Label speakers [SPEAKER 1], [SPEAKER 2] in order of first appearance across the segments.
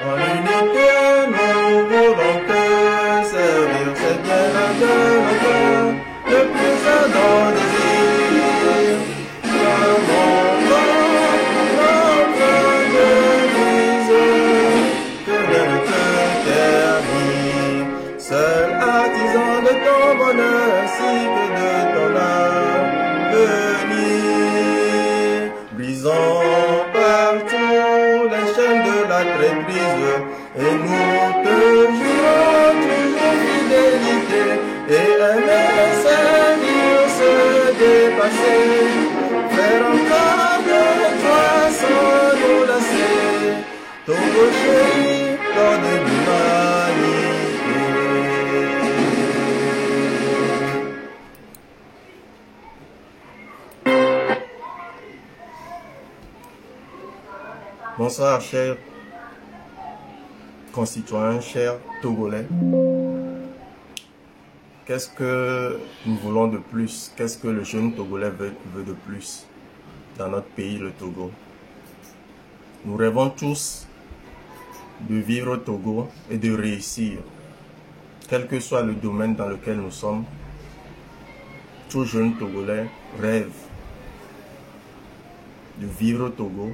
[SPEAKER 1] En unité, nous voulons te servir, c'est bien notre cœur, le plus ardent désir. Notre devise, que rien ne t'interdit. Seul artisan de ton bonheur, ainsi que de ton avenir. Brisons partout les chaînes de la traîtrise, et nous te jurons toujours fidélité, et aimer, servir, se dépasser, faire encore de toi sans nous lasser, ton chéri, dans de l'humanité. Bonsoir, chers concitoyens, chers Togolais. Qu'est-ce que nous voulons de plus? Qu'est-ce que le jeune Togolais veut de plus dans notre pays, le Togo? Nous rêvons tous de vivre au Togo et de réussir. Quel que soit le domaine dans lequel nous sommes, tout jeune Togolais rêve de vivre au Togo,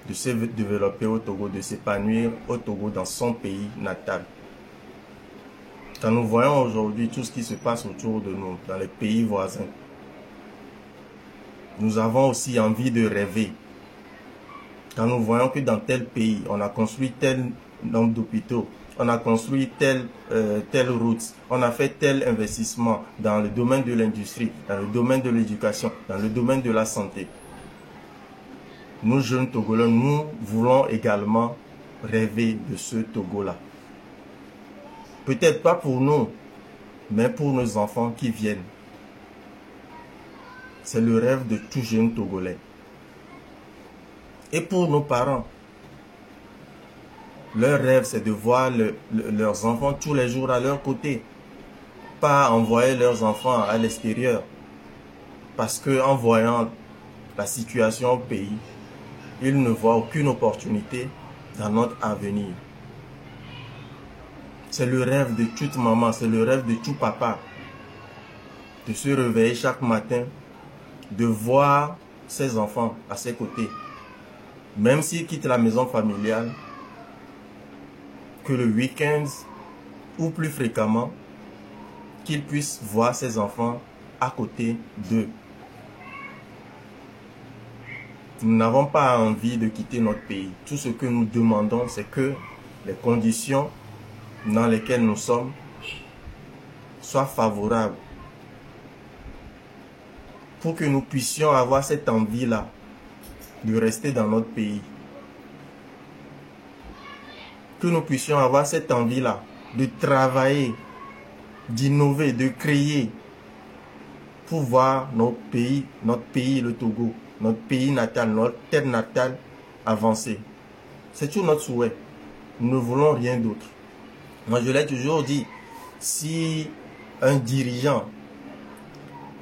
[SPEAKER 1] de se développer au Togo, de s'épanouir au Togo dans son pays natal. Quand nous voyons aujourd'hui tout ce qui se passe autour de nous, dans les pays voisins, nous avons aussi envie de rêver. Quand nous voyons que dans tel pays, on a construit tel nombre d'hôpitaux, on a construit telle route, on a fait tel investissement dans le domaine de l'industrie, dans le domaine de l'éducation, dans le domaine de la santé. Nous, jeunes Togolais, nous voulons également rêver de ce Togo-là. Peut-être pas pour nous, mais pour nos enfants qui viennent. C'est le rêve de tout jeune Togolais. Et pour nos parents, leur rêve, c'est de voir leurs enfants tous les jours à leur côté. Pas envoyer leurs enfants à l'extérieur. Parce qu'en voyant la situation au pays, ils ne voient aucune opportunité dans notre avenir. C'est le rêve de toute maman, c'est le rêve de tout papa. De se réveiller chaque matin, de voir ses enfants à ses côtés. Même s'il quitte la maison familiale, que le week-end ou plus fréquemment, qu'il puisse voir ses enfants à côté d'eux. Nous n'avons pas envie de quitter notre pays. Tout ce que nous demandons, c'est que les conditions dans lesquelles nous sommes soient favorables pour que nous puissions avoir cette envie-là de rester dans notre pays. Que nous puissions avoir cette envie-là de travailler, d'innover, de créer pour voir notre pays, le Togo, notre pays natal, notre terre natale avancer. C'est tout notre souhait. Nous ne voulons rien d'autre. Moi, je l'ai toujours dit, si un dirigeant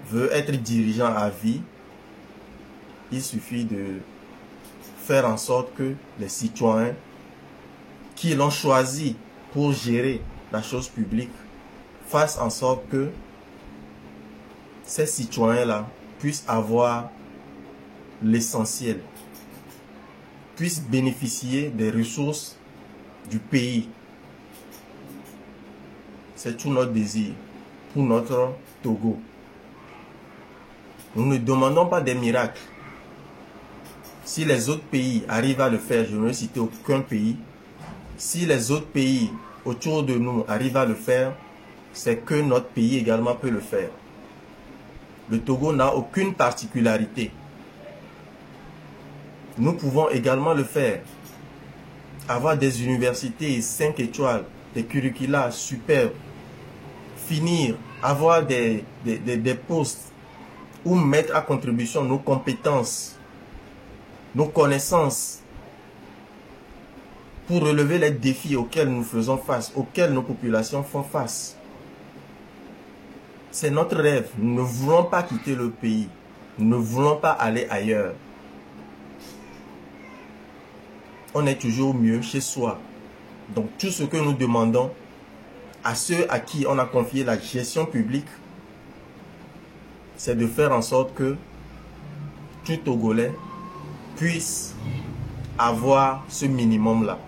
[SPEAKER 1] veut être dirigeant à vie, il suffit de faire en sorte que les citoyens qui l'ont choisi pour gérer la chose publique fassent en sorte que ces citoyens-là puissent avoir l'essentiel, puissent bénéficier des ressources du pays. C'est tout notre désir pour notre Togo. Nous ne demandons pas des miracles. Si les autres pays arrivent à le faire, je ne vais citer aucun pays. Si les autres pays autour de nous arrivent à le faire, c'est que notre pays également peut le faire. Le Togo n'a aucune particularité. Nous pouvons également le faire. Avoir des universités 5 étoiles, des curricula superbes, finir, avoir des postes où mettre à contribution nos compétences, nos connaissances, pour relever les défis auxquels nous faisons face, auxquels nos populations font face. C'est notre rêve. Nous ne voulons pas quitter le pays. Nous ne voulons pas aller ailleurs. on est toujours mieux chez soi. Donc tout ce que nous demandons à ceux à qui on a confié la gestion publique, c'est de faire en sorte que tout Togolais puisse avoir ce minimum-là.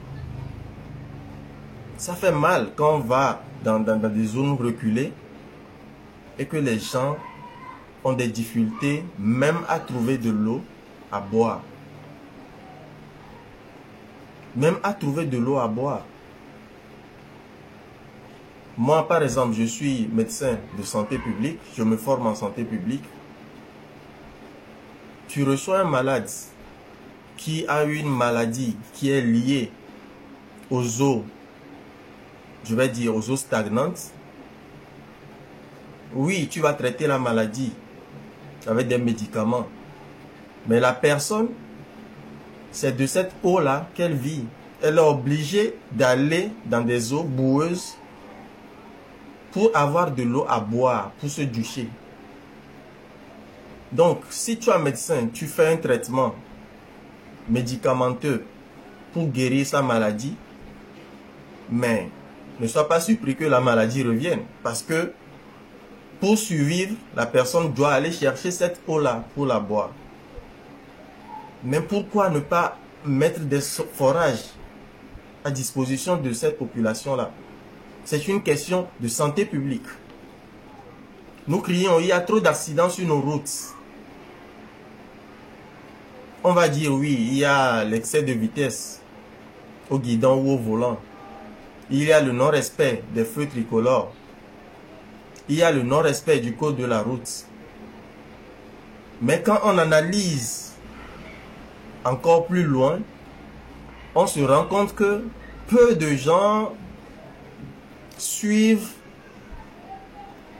[SPEAKER 1] Ça fait mal quand on va dans des zones reculées et que les gens ont des difficultés même à trouver de l'eau à boire. Même à trouver de l'eau à boire. Moi, par exemple, je suis médecin de santé publique, je me forme en santé publique. Tu reçois un malade qui a une maladie qui est liée aux eaux, je vais dire aux eaux stagnantes. Oui, tu vas traiter la maladie avec des médicaments. Mais la personne, c'est de cette eau-là qu'elle vit. Elle est obligée d'aller dans des eaux boueuses pour avoir de l'eau à boire, pour se doucher. Donc, si tu es médecin, tu fais un traitement médicamenteux pour guérir sa maladie, mais ne sois pas surpris que la maladie revienne. Parce que pour survivre, la personne doit aller chercher cette eau-là pour la boire. Mais pourquoi ne pas mettre des forages à disposition de cette population-là? C'est une question de santé publique. Nous crions, il y a trop d'accidents sur nos routes. On va dire oui, il y a l'excès de vitesse au guidon ou au volant. Il y a le non-respect des feux tricolores. Il y a le non-respect du code de la route. Mais quand on analyse encore plus loin, on se rend compte que peu de gens suivent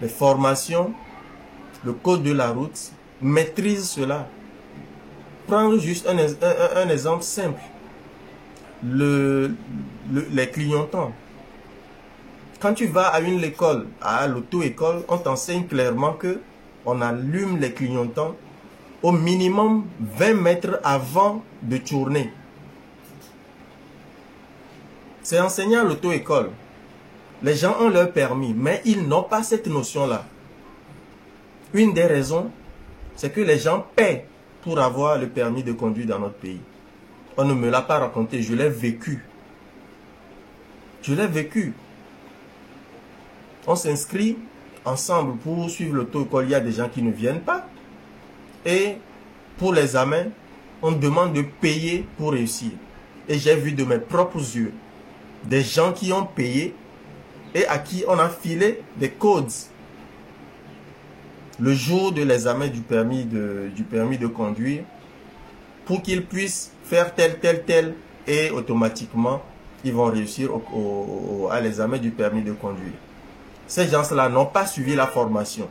[SPEAKER 1] les formations, le code de la route, maîtrisent cela. Prendre juste un exemple simple. Les clignotants. Quand tu vas à une école, à l'auto-école, on t'enseigne clairement que on allume les clignotants au minimum 20 mètres avant de tourner. C'est enseigné à l'auto-école. Les gens ont leur permis, mais ils n'ont pas cette notion-là. Une des raisons, c'est que les gens paient pour avoir le permis de conduire dans notre pays. On ne me l'a pas raconté, je l'ai vécu. Je l'ai vécu. On s'inscrit ensemble pour suivre l'auto-école, il y a des gens qui ne viennent pas. Et pour les examens, on demande de payer pour réussir. Et j'ai vu de mes propres yeux des gens qui ont payé et à qui on a filé des codes. Le jour de l'examen du permis de conduire, pour qu'ils puissent faire tel, et automatiquement, ils vont réussir à l'examen du permis de conduire. Ces gens-là n'ont pas suivi la formation.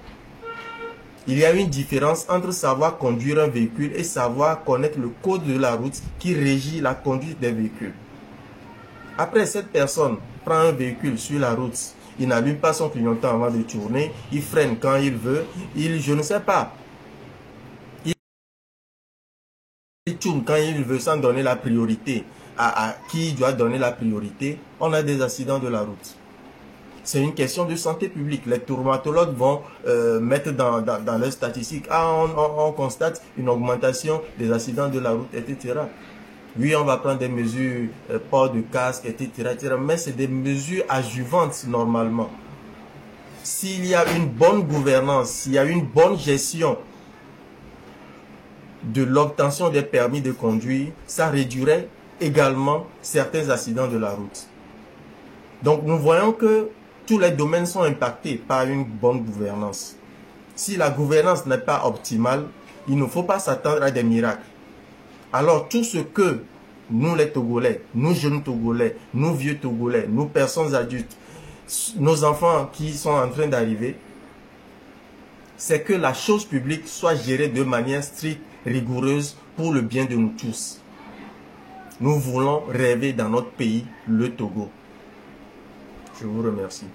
[SPEAKER 1] Il y a une différence entre savoir conduire un véhicule et savoir connaître le code de la route qui régit la conduite des véhicules. Après, cette personne prend un véhicule sur la route, il n'allume pas son clignotant avant de tourner, il freine quand il veut, je ne sais pas. Il tourne quand il veut sans donner la priorité. À qui doit donner la priorité? On a des accidents de la route. C'est une question de santé publique. Les traumatologues vont mettre dans leurs statistiques. On constate une augmentation des accidents de la route, etc. Oui, on va prendre des mesures, port de casque, etc. Mais c'est des mesures adjuvantes normalement. S'il y a une bonne gouvernance, s'il y a une bonne gestion de l'obtention des permis de conduire, ça réduirait également certains accidents de la route. Donc nous voyons que tous les domaines sont impactés par une bonne gouvernance. Si la gouvernance n'est pas optimale, il ne faut pas s'attendre à des miracles. Alors tout ce que nous les Togolais, nous jeunes Togolais, nous vieux Togolais, nous personnes adultes, nos enfants qui sont en train d'arriver, c'est que la chose publique soit gérée de manière stricte, rigoureuse pour le bien de nous tous. Nous voulons rêver dans notre pays, le Togo. Je vous remercie.